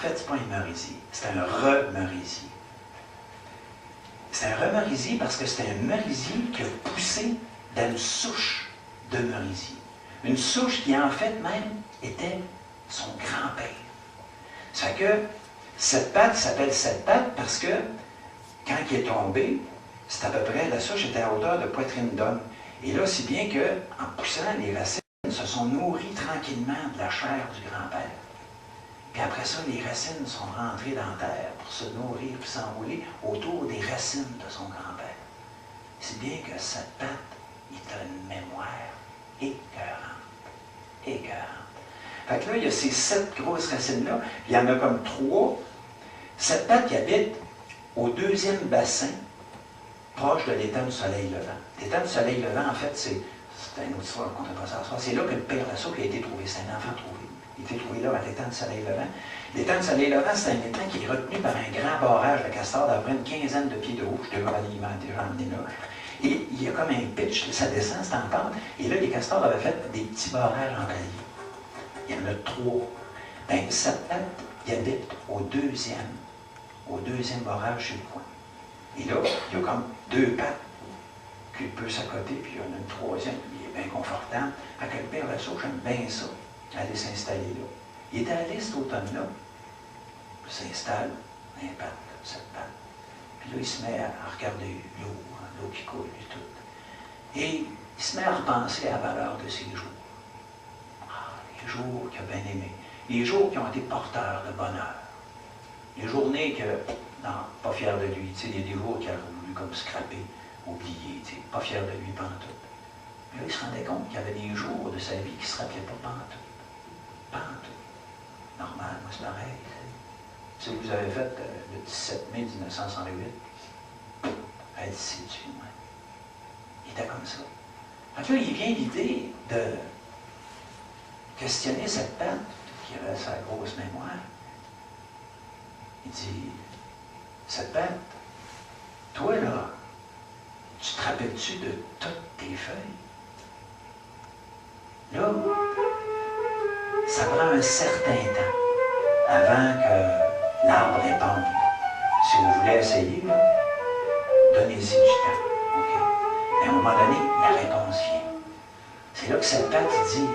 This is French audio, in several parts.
fait, ce n'est pas un merisier, c'est un remerisier. C'est un remerisier parce que c'est un merisier qui a poussé dans une souche de merisier. Une souche qui, en fait, même, était son grand-père. Ça fait que cette patte s'appelle cette patte parce que, quand il est tombé, c'est à peu près, la souche était à hauteur de poitrine d'homme. Et là, si bien qu'en poussant, les racines se sont nourries tranquillement de la chair du grand-père. Puis après ça, les racines sont rentrées dans la terre pour se nourrir et s'enrouler autour des racines de son grand-père. C'est bien que cette patte, il a une mémoire écœurante. Écœurante. Fait que là, il y a ces 7 grosses racines-là, il y en a comme 3. Cette patte qui habite au 2e bassin, proche de l'étang du soleil levant. L'étang du soleil levant, en fait, c'est une autre histoire qu'on ne va pas s'asseoir. C'est là que le père Lasso qui a été trouvé. C'est un enfant trouvé. Il a été trouvé là à l'étang du soleil levant. L'étang du soleil levant, c'est un étang qui est retenu par un grand barrage de castors d'à peu près une quinzaine de pieds de haut. Je devrais déjà emmener là. Et il y a comme un pitch, ça descend, c'est en pente. Et là, les castors avaient fait des petits barrages en palier. Il y en a 3. Bien, cette patte, il habite au 2e barrage sur le coin. Et là, il y a comme 2 pattes qu'il peut s'accoter, puis il y en a une 3e, il est bien confortable. À quel père Lasso, j'aime bien ça, aller s'installer là. Il était à l'est cet automne-là, il s'installe, un patte, comme cette patte. Puis là, il se met à regarder l'eau qui coule et tout. Et il se met à repenser à la valeur de ses jours. Ah, les jours qu'il a bien aimés. Les jours qui ont été porteurs de bonheur. Les journées que, non, pas fier de lui. Tu sais, il y a des jours qu'il a voulu comme scraper, oublier, tu sais, pas fier de lui pantoute. Mais là, il se rendait compte qu'il y avait des jours de sa vie qui ne se rappelaient pas pantoute. Pantoute. Normal, moi c'est pareil. Si vous avez fait le 17 mai 1968, elle dit, tu moi. Il était comme ça. Donc là, il vient l'idée de questionner cette patte qui avait sa grosse mémoire. Il dit, cette patte, toi là, tu te rappelles-tu de toutes tes feuilles? Là, ça prend un certain temps avant que l'arbre réponde. Si vous voulez essayer, là, donnez-y du temps. Okay? Mais à un moment donné, la réponse vient. C'est là que cette patte dit,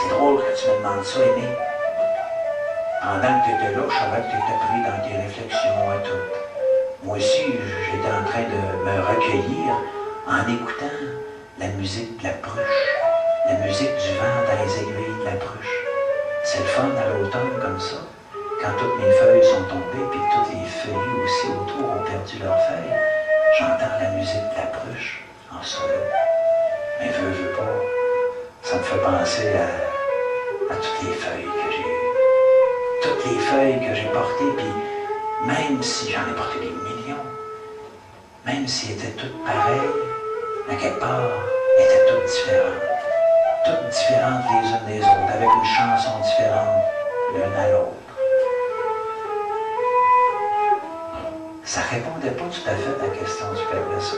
c'est drôle que tu me demandes ça, Aimé. Pendant que tu étais là, je savais que tu étais pris dans tes réflexions et tout. Moi aussi, j'étais en train de me recueillir en écoutant la musique de la pruche, la musique du vent dans les aiguilles de la pruche. C'est le fun à l'automne comme ça, quand toutes mes feuilles sont tombées, puis que toutes les feuilles aussi autour ont perdu leurs feuilles. J'entends la musique de la pruche en solo. Mais veux pas, ça me fait penser à toutes les feuilles que j'ai eues. Toutes les feuilles que j'ai portées, puis même si j'en ai porté des millions, même si elles étaient toutes pareilles, à quelque part, elles étaient toutes différentes. Toutes différentes les unes des autres, avec une chanson différente l'une à l'autre. Ça ne répondait pas tout à fait à la question du père Lasso.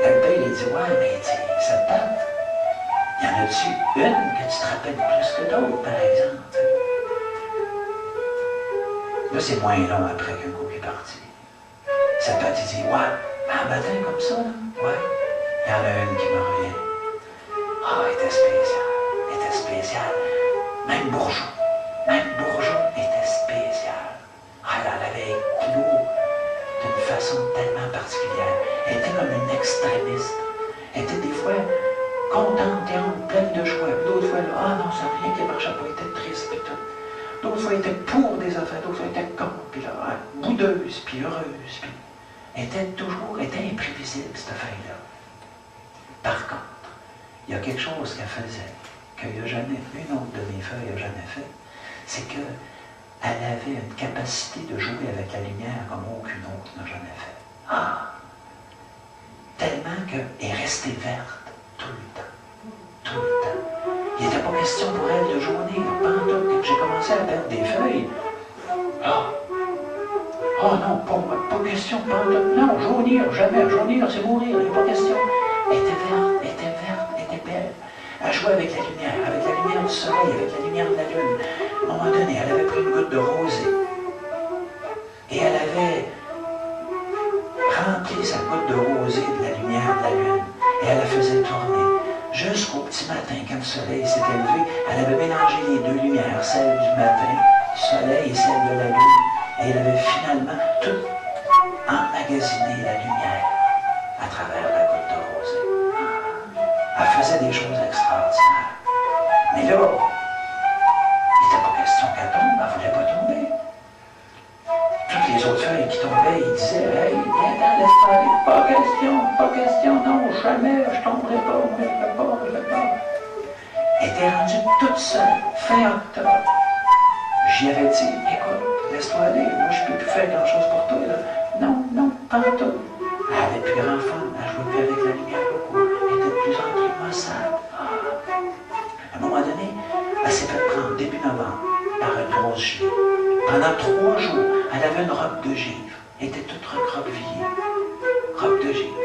Le père, il dit, ouais, mais cette patte, y en a-tu une que tu te rappelles plus que d'autres, par exemple? Là, c'est moins long après qu'un coup est parti. Cette patte, il dit, ouais, un matin comme ça, là, ouais, il y en a une qui me revient. Ah, elle était spéciale, elle était spéciale. Même Bourgeon était spéciale. Ah, elle avait éclos d'une façon tellement particulière. Elle était comme une extrémiste. Elle était des fois contente et pleine de joie. D'autres fois, là, ah non, ça n'a rien qui marchait pas, elle était triste et tout. D'autres fois, elle était pour des affaires, d'autres fois, elle était contre, puis là, boudeuse, puis heureuse, puis elle était imprévisible, cette fille-là. Par contre, il y a quelque chose qu'elle faisait, qu'il n'y a jamais, une autre de mes feuilles n'a jamais fait, c'est qu'elle avait une capacité de jouer avec la lumière comme aucune autre n'a jamais fait. Ah! Tellement qu'elle est restée verte tout le temps. Tout le temps. Il n'était pas question pour elle de jaunir. Pendant que j'ai commencé à perdre des feuilles. Ah! Oh non, pas question, non, jaunir, jamais. Jaunir, c'est mourir, il n'y a pas question. Elle était verte, elle était belle. Elle jouait avec la lumière du soleil, avec la lumière de la lune. À un moment donné, elle avait pris une goutte de rosée. tout emmagasiner la lumière à travers la goutte de rosée. Elle faisait des choses extraordinaires. Mais là, il n'était pas question qu'elle tombe, elle ne voulait pas tomber. Toutes les autres feuilles qui tombaient, ils disaient « Hey, viens-t'en, laisse-moi aller, pas question, non, jamais, je tomberai pas, je ne vais pas. » Elle était rendue toute seule, fin octobre. J'y avais dit « Écoute, laisse-toi aller, moi je ne peux plus faire grand-chose pour toi, là. Non, pas en tout. » Elle avait plus grand-femme, elle jouait plus avec la lumière beaucoup, elle était de plus en plus maussade. À un moment donné, elle s'est fait prendre, début novembre, par une grosse givre. Pendant 3 jours, elle avait une robe de givre. Elle était toute recroquevillée. Robe de givre.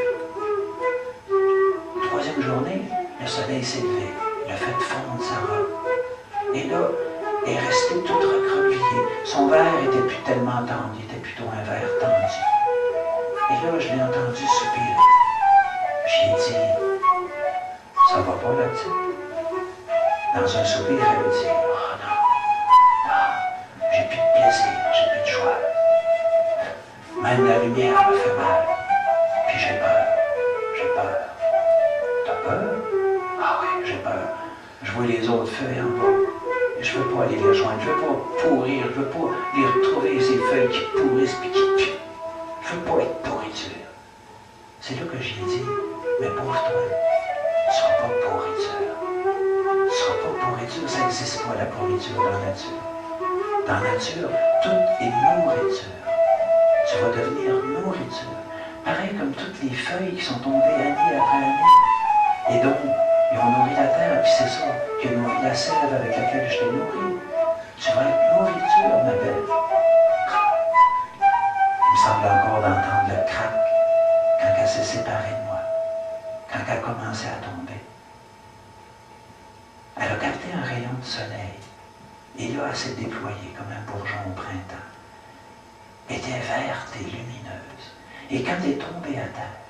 3e journée, le soleil s'est levé. Il a fait fondre sa robe. Et là, elle est restée toute recroquevillée. Son verre n'était plus tellement tendu, il était plutôt un verre tendu. Et là, je l'ai entendu soupirer. J'ai dit, ça va pas la petite. Dans un soupir, elle a dit, oh non, j'ai plus de plaisir, j'ai plus de joie. Même la lumière me fait mal. Puis j'ai peur. T'as peur? Ah oui, j'ai peur. Je vois les autres feuilles en bas. Et je ne veux pas aller les rejoindre. Je ne veux pas pourrir. Je ne veux pas les retrouver, ces feuilles qui pourrissent puis qui puent. Je ne veux pas être pourriture. C'est là que j'ai dit, mais pauvre toi, tu ne seras pas pourriture. Tu ne seras pas pourriture, ça n'existe pas la pourriture dans la nature. Dans la nature, tout est nourriture. Tu vas devenir nourriture. Pareil comme toutes les feuilles qui sont tombées année après année. Et donc, ils ont nourri la terre, puis c'est ça qui a nourri la sève avec laquelle je t'ai nourri. Tu vas être nourriture, ma belle. Il me semble encore d'entendre le crack quand elle s'est séparée de moi, quand elle a commencé à tomber. Elle a capté un rayon de soleil, et là, elle s'est déployée comme un bourgeon au printemps. Elle était verte et lumineuse. Et quand elle est tombée à terre,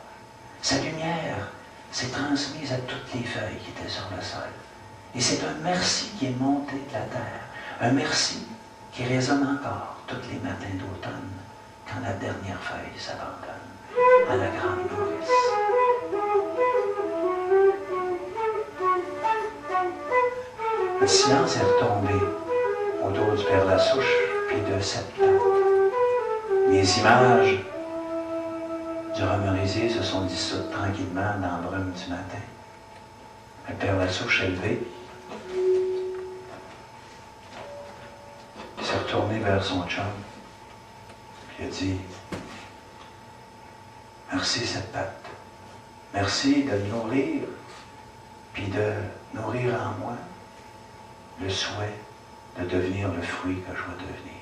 sa lumière s'est transmise à toutes les feuilles qui étaient sur le sol. Et c'est un merci qui est monté de la terre. Un merci qui résonne encore tous les matins d'automne quand la dernière feuille s'abandonne à la grande nourrice. Le silence est retombé au dos du Père Lassouche puis de septembre. Les images du Remerisier se sont dissoutes tranquillement dans la brume du matin. Le Père Lassouche est levé. Il s'est retourné vers son chum. Puis il a dit, merci cette patte. Merci de me nourrir, puis de nourrir en moi le souhait de devenir le fruit que je vais devenir.